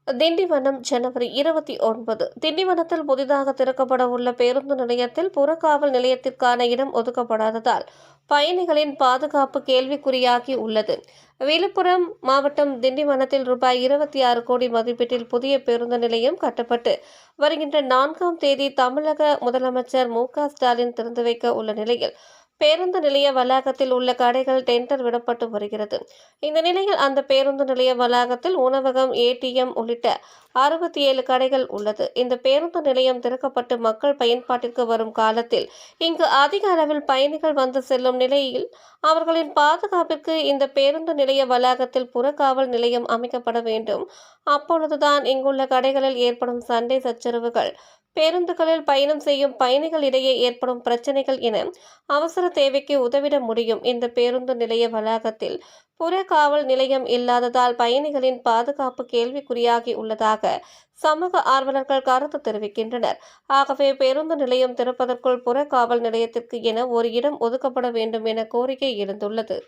திண்டிவனம் ஜனவரி 29. திண்டிவனத்தில் புதிதாக திறக்கப்பட உள்ள பேருந்து நிலையத்தில் புறக்காவல் நிலையத்திற்கான இடம் ஒதுக்கப்படாததால் பயணிகளின் பாதுகாப்பு கேள்விக்குறியாகி உள்ளது. விழுப்புரம் மாவட்டம் திண்டிவனத்தில் ரூபாய் 26 கோடி மதிப்பீட்டில் புதிய பேருந்து நிலையம் கட்டப்பட்டு வருகின்ற 4ஆம் தேதி தமிழக முதலமைச்சர் மு.க.ஸ்டாலின் திறந்து வைக்க உள்ள நிலையில் பேருந்து நிலைய வளாகத்தில் உள்ள கடைகள் டெண்டர் விடப்பட்டு வருகிறது. இந்த நிலையில் அந்த பேருந்து நிலைய வளாகத்தில் உணவகம், ஏடிஎம் உள்ளிட்ட 67 கடைகள் உள்ளது. இந்த பேருந்து நிலையம் திறக்கப்பட்டு மக்கள் பயன்பாட்டிற்கு வரும் காலத்தில் இங்கு அதிக அளவில் பயணிகள் வந்து செல்லும் நிலையில் அவர்களின் பாதுகாப்பிற்கு இந்த பேருந்து நிலைய வளாகத்தில் புறக்காவல் நிலையம் அமைக்கப்பட வேண்டும். அப்பொழுதுதான் இங்குள்ள கடைகளில் ஏற்படும் சண்டை சச்சரவுகள், பேருந்துகளில் பயணம் செய்யும் பயணிகளிடையே ஏற்படும் பிரச்சனைகள் என அவசர தேவைக்கு உதவிட முடியும். இந்த பேருந்து நிலைய வளாகத்தில் புறக்காவல் நிலையம் இல்லாததால் பயணிகளின் பாதுகாப்பு கேள்விக்குறியாகி உள்ளதாக சமூக ஆர்வலர்கள் கருத்து தெரிவிக்கின்றனர். ஆகவே பேருந்து நிலையம் திறப்பதற்குள் புறக்காவல் நிலையத்திற்கு என ஒரு இடம் ஒதுக்கப்பட வேண்டும் என கோரிக்கை எழுந்துள்ளது.